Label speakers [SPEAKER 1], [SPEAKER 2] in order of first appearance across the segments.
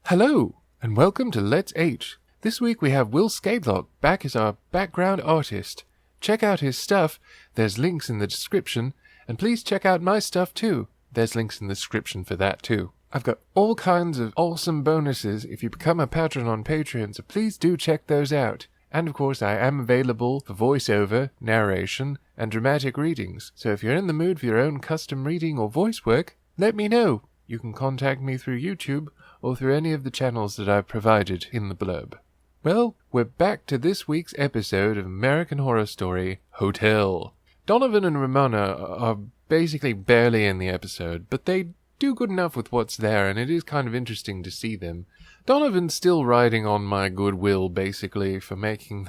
[SPEAKER 1] Hello, and welcome to Let's H. This week we have Will Scadelock back as our background artist. Check out his stuff, there's links in the description, and please check out my stuff too. There's links in the description for that too. I've got all kinds of awesome bonuses if you become a patron on Patreon, so please do check those out. And of course I am available for voiceover, narration, and dramatic readings, so if you're in the mood for your own custom reading or voice work, let me know. You can contact me through YouTube or through any of the channels that I've provided in the blurb. Well, we're back to this week's episode of American Horror Story, Hotel. Donovan and Ramona are basically barely in the episode, but they do good enough with what's there, and it is kind of interesting to see them. Donovan's still riding on my goodwill, basically, for making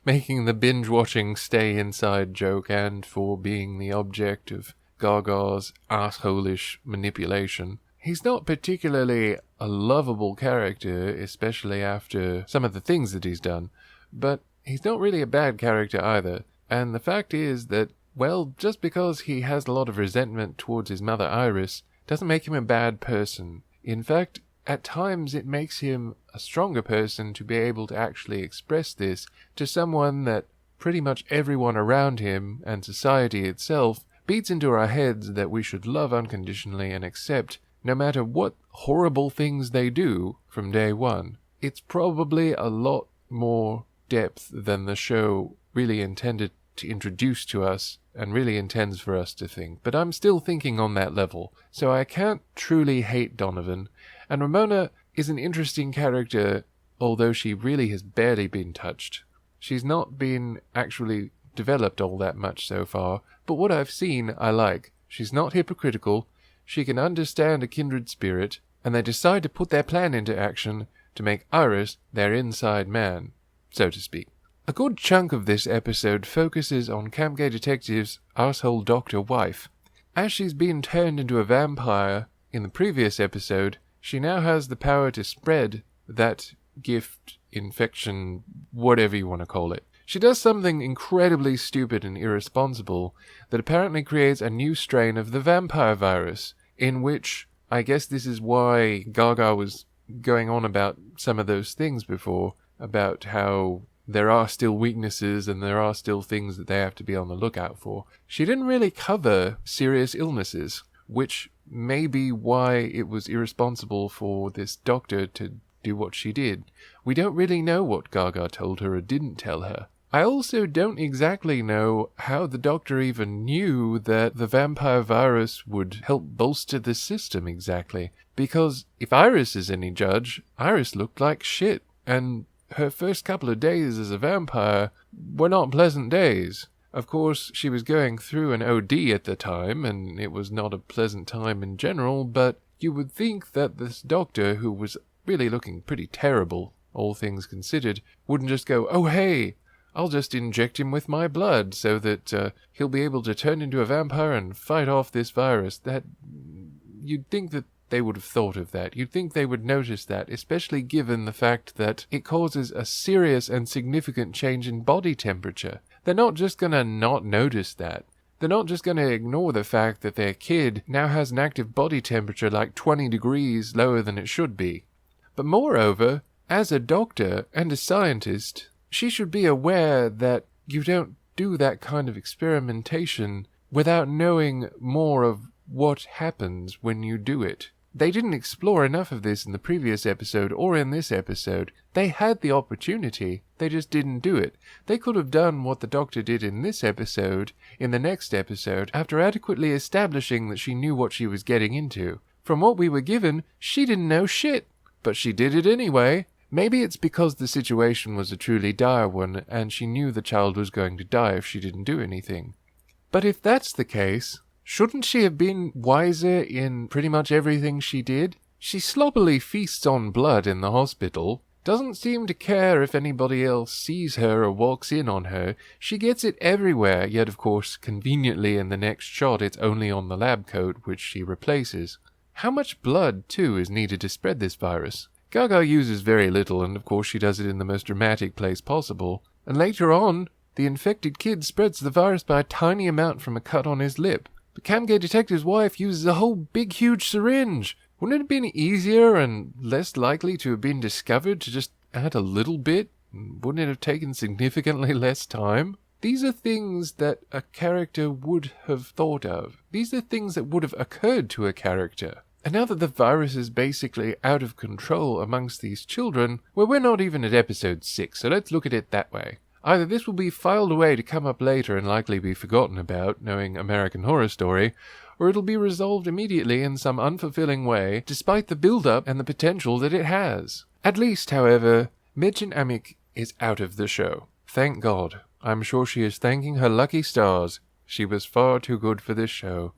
[SPEAKER 1] the binge-watching stay-inside joke and for being the object of Gaga's asshole-ish manipulation. He's not particularly a lovable character, especially after some of the things that he's done, but he's not really a bad character either, and the fact is that, well, just because he has a lot of resentment towards his mother Iris doesn't make him a bad person. In fact, at times it makes him a stronger person to be able to actually express this to someone that pretty much everyone around him and society itself beats into our heads that we should love unconditionally and accept no matter what horrible things they do from day one. It's probably a lot more depth than the show really intended to introduce to us and really intends for us to think. But I'm still thinking on that level, so I can't truly hate Donovan. And Ramona is an interesting character, although she really has barely been touched. She's not been actually developed all that much so far, but what I've seen I like. She's not hypocritical, she can understand a kindred spirit, and they decide to put their plan into action to make Iris their inside man, so to speak. A good chunk of this episode focuses on Camp Gay Detective's arsehole doctor wife. As she's been turned into a vampire in the previous episode, she now has the power to spread that gift, infection, whatever you want to call it. She does something incredibly stupid and irresponsible that apparently creates a new strain of the vampire virus, in which, I guess this is why Gaga was going on about some of those things before, about how there are still weaknesses and there are still things that they have to be on the lookout for. She didn't really cover serious illnesses, which may be why it was irresponsible for this doctor to do what she did. We don't really know what Gaga told her or didn't tell her. I also don't exactly know how the doctor even knew that the vampire virus would help bolster the system exactly, because if Iris is any judge, Iris looked like shit, and her first couple of days as a vampire were not pleasant days. Of course, she was going through an OD at the time, and it was not a pleasant time in general, but you would think that this doctor, who was really looking pretty terrible, all things considered, wouldn't just go, "Oh hey, I'll just inject him with my blood so that he'll be able to turn into a vampire and fight off this virus." That you'd think that they would have thought of that. You'd think they would notice that, especially given the fact that it causes a serious and significant change in body temperature. They're not just going to not notice that. They're not just going to ignore the fact that their kid now has an active body temperature like 20 degrees lower than it should be. But moreover, as a doctor and a scientist, she should be aware that you don't do that kind of experimentation without knowing more of what happens when you do it. They didn't explore enough of this in the previous episode or in this episode. They had the opportunity, they just didn't do it. They could have done what the doctor did in this episode, in the next episode, after adequately establishing that she knew what she was getting into. From what we were given, she didn't know shit, but she did it anyway. Maybe it's because the situation was a truly dire one, and she knew the child was going to die if she didn't do anything. But if that's the case, shouldn't she have been wiser in pretty much everything she did? She sloppily feasts on blood in the hospital, doesn't seem to care if anybody else sees her or walks in on her. She gets it everywhere, yet of course, conveniently in the next shot it's only on the lab coat, which she replaces. How much blood, too, is needed to spread this virus? Gaga uses very little, and of course she does it in the most dramatic place possible. And later on, the infected kid spreads the virus by a tiny amount from a cut on his lip. But Camp Gay Detective's wife uses a whole big huge syringe, Wouldn't it have been easier and less likely to have been discovered to just add a little bit? Wouldn't it have taken significantly less time? These are things that a character would have thought of. These are things that would have occurred to a character. And now that the virus is basically out of control amongst these children, well, we're not even at episode 6, so let's look at it that way. Either this will be filed away to come up later and likely be forgotten about, knowing American Horror Story, or it'll be resolved immediately in some unfulfilling way, despite the build-up and the potential that it has. At least, however, Mädchen Amick is out of the show. Thank God. I'm sure she is thanking her lucky stars. She was far too good for this show.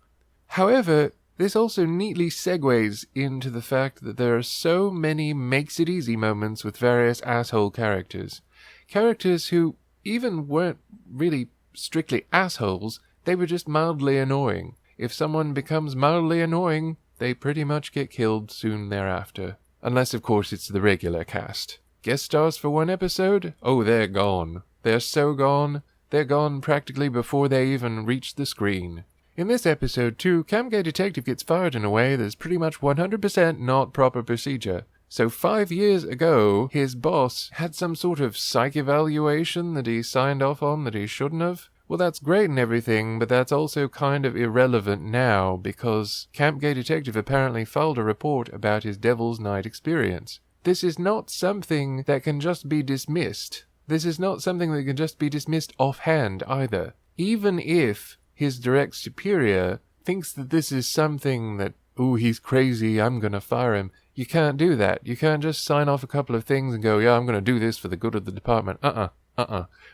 [SPEAKER 1] However, this also neatly segues into the fact that there are so many makes-it-easy moments with various asshole characters. Characters who even weren't really strictly assholes, they were just mildly annoying. If someone becomes mildly annoying, they pretty much get killed soon thereafter. Unless, of course, it's the regular cast. Guest stars for one episode? Oh, they're gone. They're so gone. They're gone practically before they even reach the screen. In this episode, too, Camp Gay Detective gets fired in a way that's pretty much 100% not proper procedure. So 5 years ago, his boss had some sort of psych evaluation that he signed off on that he shouldn't have. Well, that's great and everything, but that's also kind of irrelevant now, because Camp Gay Detective apparently filed a report about his Devil's Night experience. This is not something that can just be dismissed. This is not something that can just be dismissed offhand either. Even if his direct superior thinks that this is something that, ooh, he's crazy, I'm gonna fire him. You can't do that. You can't just sign off a couple of things and go, yeah, I'm gonna do this for the good of the department.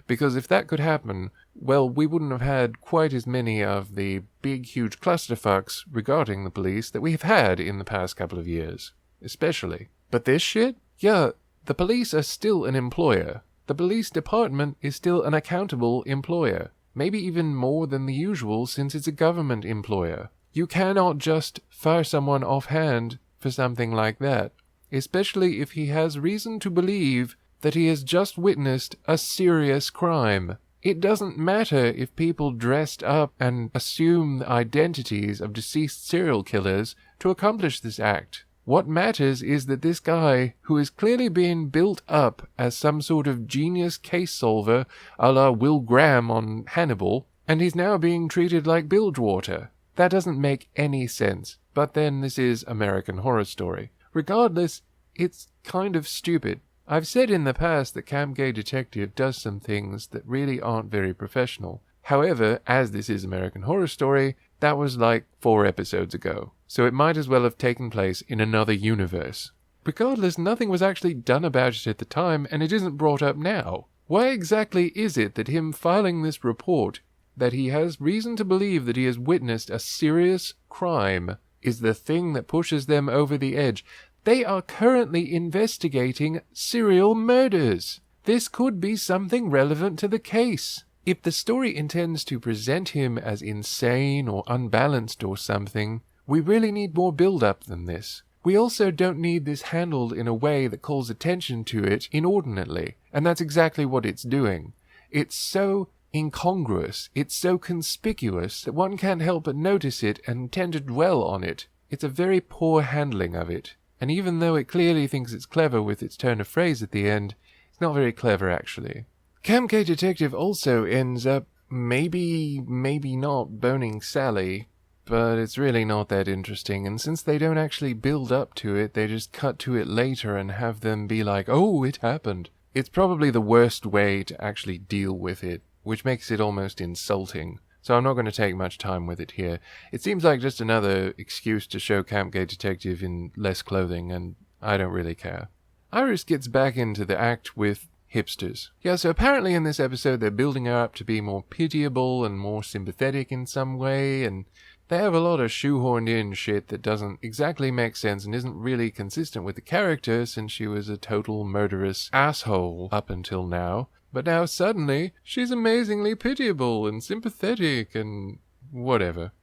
[SPEAKER 1] Because if that could happen, well, we wouldn't have had quite as many of the big, huge clusterfucks regarding the police that we've had in the past couple of years. Especially. But this shit? Yeah, the police are still an employer. The police department is still an accountable employer. Maybe even more than the usual since it's a government employer. You cannot just fire someone offhand for something like that. Especially if he has reason to believe that he has just witnessed a serious crime. It doesn't matter if people dressed up and assume the identities of deceased serial killers to accomplish this act. What matters is that this guy, who is clearly being built up as some sort of genius case solver a la Will Graham on Hannibal, and he's now being treated like Bilgewater. That doesn't make any sense. But then this is American Horror Story. Regardless, it's kind of stupid. I've said in the past that Camp Gay Detective does some things that really aren't very professional. However, as this is American Horror Story, that was like 4 episodes ago. So it might as well have taken place in another universe. Regardless, nothing was actually done about it at the time, and it isn't brought up now. Why exactly is it that him filing this report, that he has reason to believe that he has witnessed a serious crime, is the thing that pushes them over the edge? They are currently investigating serial murders. This could be something relevant to the case. If the story intends to present him as insane or unbalanced or something, we really need more build-up than this. We also don't need this handled in a way that calls attention to it inordinately, and that's exactly what it's doing. It's so incongruous, it's so conspicuous that one can't help but notice it and tend to dwell on it. It's a very poor handling of it. And even though it clearly thinks it's clever with its turn of phrase at the end, it's not very clever actually. Camp Gay Detective also ends up maybe not boning Sally, but it's really not that interesting, and since they don't actually build up to it, they just cut to it later and have them be like, oh, it happened. It's probably the worst way to actually deal with it, which makes it almost insulting. So I'm not going to take much time with it here. It seems like just another excuse to show Camp Gay Detective in less clothing, and I don't really care. Iris gets back into the act with hipsters. Yeah, so apparently in this episode they're building her up to be more pitiable and more sympathetic in some way, and they have a lot of shoehorned in shit that doesn't exactly make sense and isn't really consistent with the character since she was a total murderous asshole up until now. But now suddenly she's amazingly pitiable and sympathetic and whatever.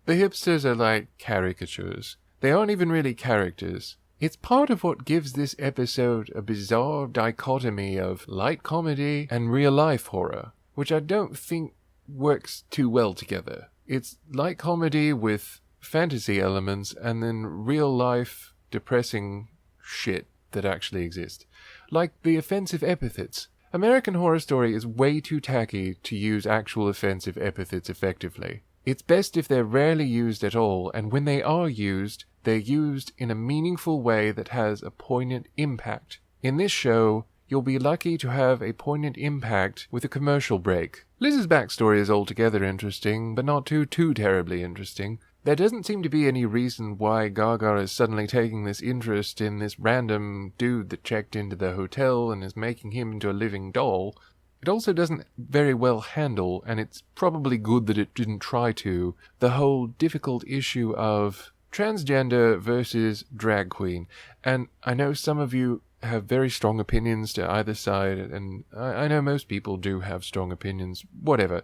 [SPEAKER 1] The hipsters are like caricatures. They aren't even really characters. It's part of what gives this episode a bizarre dichotomy of light comedy and real-life horror, which I don't think works too well together. It's light comedy with fantasy elements and then real life depressing shit that actually exist. Like the offensive epithets. American Horror Story is way too tacky to use actual offensive epithets effectively. It's best if they're rarely used at all, and when they are used, they're used in a meaningful way that has a poignant impact. In this show, you'll be lucky to have a poignant impact with a commercial break. Liz's backstory is altogether interesting, but not too terribly interesting. There doesn't seem to be any reason why Gaga is suddenly taking this interest in this random dude that checked into the hotel and is making him into a living doll. It also doesn't very well handle, and it's probably good that it didn't try to, the whole difficult issue of transgender versus drag queen. And I know some of you have very strong opinions to either side, and I know most people do have strong opinions, whatever.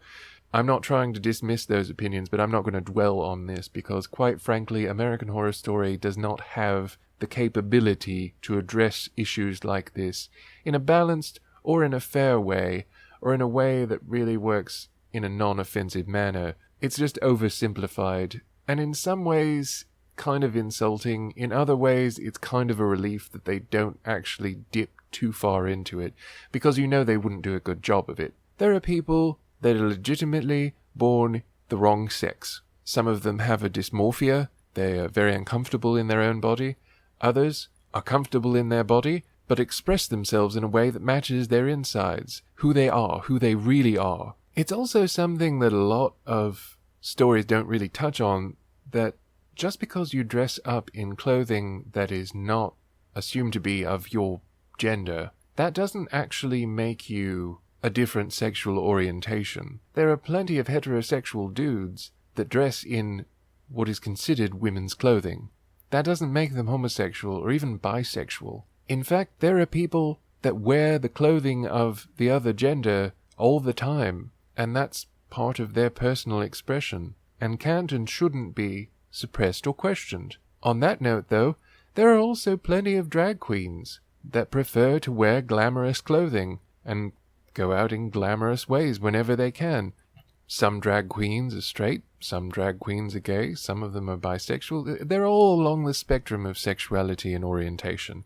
[SPEAKER 1] I'm not trying to dismiss those opinions, but I'm not going to dwell on this because, quite frankly, American Horror Story does not have the capability to address issues like this in a balanced or in a fair way, or in a way that really works in a non-offensive manner. It's just oversimplified, and in some ways kind of insulting. In other ways, it's kind of a relief that they don't actually dip too far into it, because you know they wouldn't do a good job of it. There are people that are legitimately born the wrong sex. Some of them have a dysmorphia, they are very uncomfortable in their own body. Others are comfortable in their body, but express themselves in a way that matches their insides, who they are, who they really are. It's also something that a lot of stories don't really touch on, that just because you dress up in clothing that is not assumed to be of your gender, that doesn't actually make you a different sexual orientation. There are plenty of heterosexual dudes that dress in what is considered women's clothing. That doesn't make them homosexual or even bisexual. In fact, there are people that wear the clothing of the other gender all the time, and that's part of their personal expression, and can't and shouldn't be suppressed or questioned. On that note, though, there are also plenty of drag queens that prefer to wear glamorous clothing and go out in glamorous ways whenever they can. Some drag queens are straight, some drag queens are gay, some of them are bisexual. They're all along the spectrum of sexuality and orientation.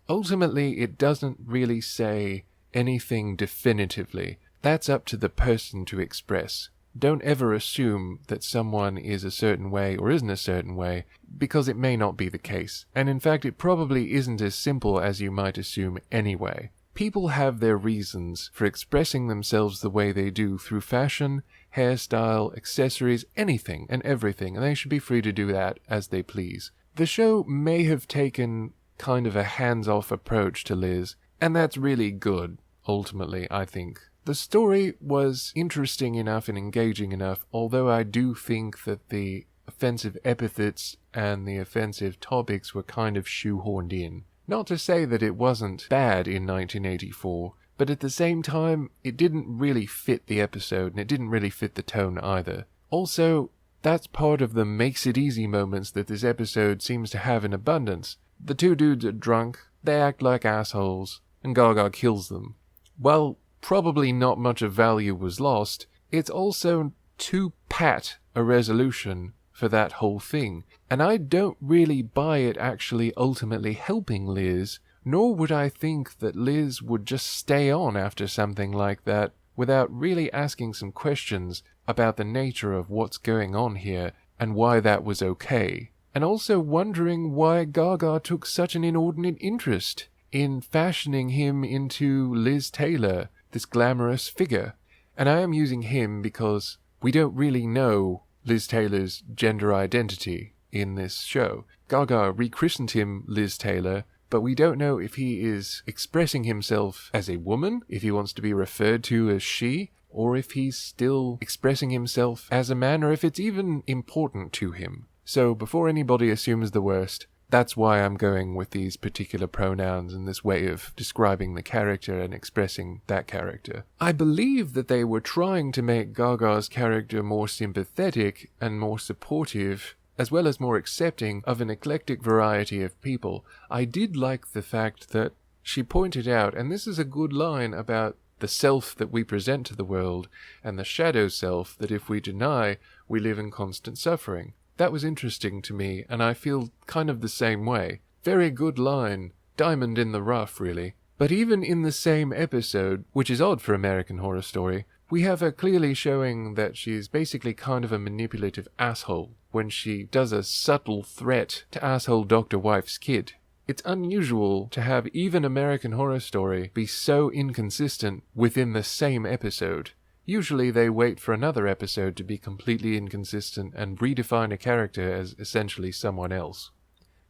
[SPEAKER 1] Ultimately, it doesn't really say anything definitively. That's up to the person to express. Don't ever assume that someone is a certain way or isn't a certain way, because it may not be the case. And in fact, it probably isn't as simple as you might assume anyway. People have their reasons for expressing themselves the way they do through fashion, hairstyle, accessories, anything and everything, and they should be free to do that as they please. The show may have taken kind of a hands-off approach to Liz, and that's really good, ultimately, I think. The story was interesting enough and engaging enough, although I do think that the offensive epithets and the offensive topics were kind of shoehorned in. Not to say that it wasn't bad in 1984, but at the same time, it didn't really fit the episode, and it didn't really fit the tone either. Also, that's part of the makes-it-easy moments that this episode seems to have in abundance. The two dudes are drunk, they act like assholes, and Gaga kills them. While probably not much of value was lost, it's also too pat a resolution for that whole thing, and I don't really buy it actually ultimately helping Liz, nor would I think that Liz would just stay on after something like that without really asking some questions about the nature of what's going on here and why that was okay, and also wondering why Gaga took such an inordinate interest in fashioning him into Liz Taylor, this glamorous figure. And I am using him because we don't really know Liz Taylor's gender identity in this show. Gaga rechristened him Liz Taylor, but we don't know if he is expressing himself as a woman, if he wants to be referred to as she, or if he's still expressing himself as a man, or if it's even important to him. So before anybody assumes the worst, that's why I'm going with these particular pronouns and this way of describing the character and expressing that character. I believe that they were trying to make Gaga's character more sympathetic and more supportive, as well as more accepting of an eclectic variety of people. I did like the fact that she pointed out, and this is a good line about the self that we present to the world, and the shadow self that if we deny, we live in constant suffering. That was interesting to me, and I feel kind of the same way. Very good line. Diamond in the rough, really. But even in the same episode, which is odd for American Horror Story, we have her clearly showing that she's basically kind of a manipulative asshole when she does a subtle threat to asshole Dr. Wife's kid. It's unusual to have even American Horror Story be so inconsistent within the same episode. Usually they wait for another episode to be completely inconsistent and redefine a character as essentially someone else.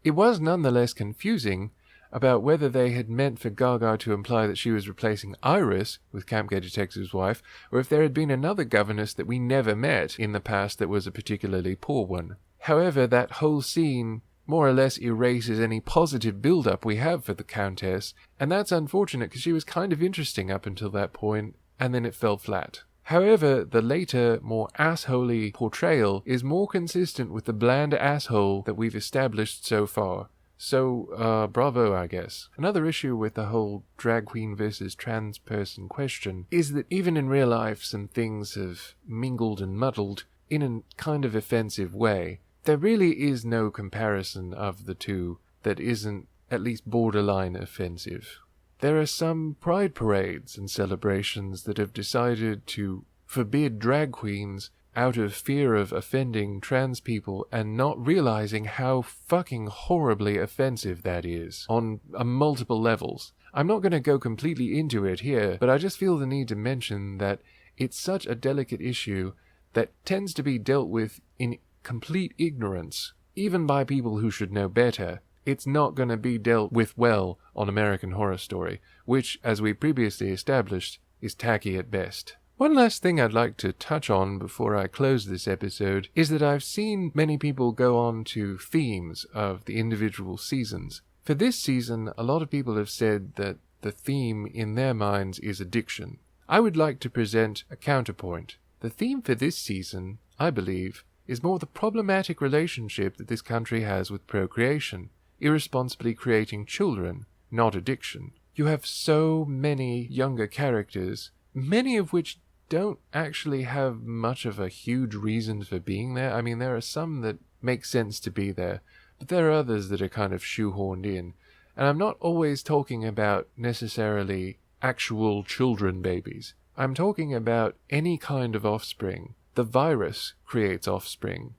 [SPEAKER 1] It was nonetheless confusing about whether they had meant for Gaga to imply that she was replacing Iris with Camp Gay Detective's wife, or if there had been another governess that we never met in the past that was a particularly poor one. However, that whole scene more or less erases any positive build-up we have for the Countess, and that's unfortunate because she was kind of interesting up until that point, and then it fell flat. However, the later, more assholey portrayal is more consistent with the bland asshole that we've established so far. So, bravo, I guess. Another issue with the whole drag queen versus trans person question is that even in real life some things have mingled and muddled in a kind of offensive way. There really is no comparison of the two that isn't at least borderline offensive. There are some pride parades and celebrations that have decided to forbid drag queens out of fear of offending trans people and not realizing how fucking horribly offensive that is on multiple levels. I'm not going to go completely into it here, but I just feel the need to mention that it's such a delicate issue that tends to be dealt with in complete ignorance, even by people who should know better. It's not going to be dealt with well on American Horror Story, which, as we previously established, is tacky at best. One last thing I'd like to touch on before I close this episode is that I've seen many people go on to themes of the individual seasons. For this season, a lot of people have said that the theme in their minds is addiction. I would like to present a counterpoint. The theme for this season, I believe, is more the problematic relationship that this country has with procreation, irresponsibly creating children, not addiction. You have so many younger characters, many of which don't actually have much of a huge reason for being there. I mean, there are some that make sense to be there, but there are others that are kind of shoehorned in. And I'm not always talking about necessarily actual children babies. I'm talking about any kind of offspring. The virus creates offspring.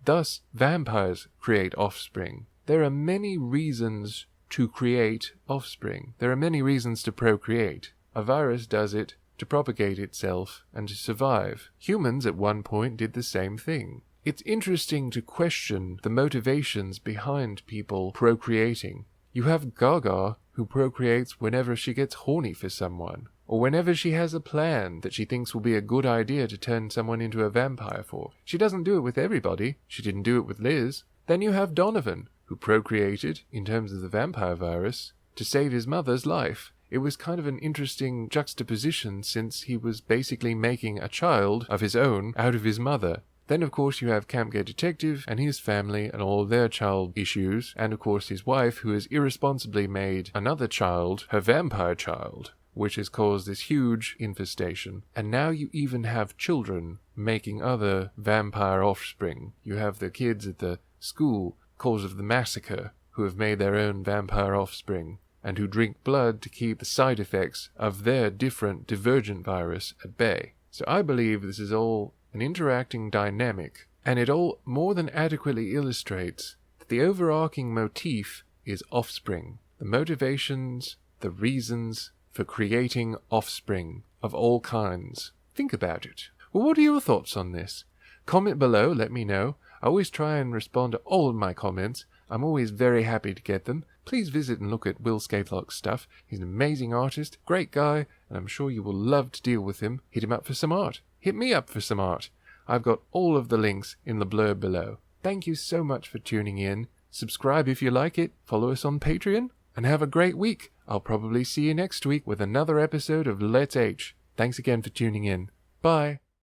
[SPEAKER 1] Thus, vampires create offspring. There are many reasons to create offspring. There are many reasons to procreate. A virus does it to propagate itself and to survive. Humans at one point did the same thing. It's interesting to question the motivations behind people procreating. You have Gaga, who procreates whenever she gets horny for someone, or whenever she has a plan that she thinks will be a good idea to turn someone into a vampire for. She doesn't do it with everybody. She didn't do it with Liz. Then you have Donovan, who procreated, in terms of the vampire virus, to save his mother's life. It was kind of an interesting juxtaposition since he was basically making a child of his own out of his mother. Then, of course, you have Camp Gay Detective and his family and all their child issues, and, of course, his wife, who has irresponsibly made another child her vampire child, which has caused this huge infestation. And now you even have children making other vampire offspring. You have the kids at the school, cause of the massacre, who have made their own vampire offspring, and who drink blood to keep the side effects of their different divergent virus at bay. So I believe this is all an interacting dynamic, and it all more than adequately illustrates that the overarching motif is offspring. The motivations, the reasons for creating offspring of all kinds. Think about it. Well, what are your thoughts on this? Comment below, let me know. I always try and respond to all of my comments. I'm always very happy to get them. Please visit and look at Will Scapelock's stuff. He's an amazing artist, great guy, and I'm sure you will love to deal with him. Hit him up for some art. Hit me up for some art. I've got all of the links in the blurb below. Thank you so much for tuning in. Subscribe if you like it, follow us on Patreon, and have a great week. I'll probably see you next week with another episode of Let's H. Thanks again for tuning in. Bye.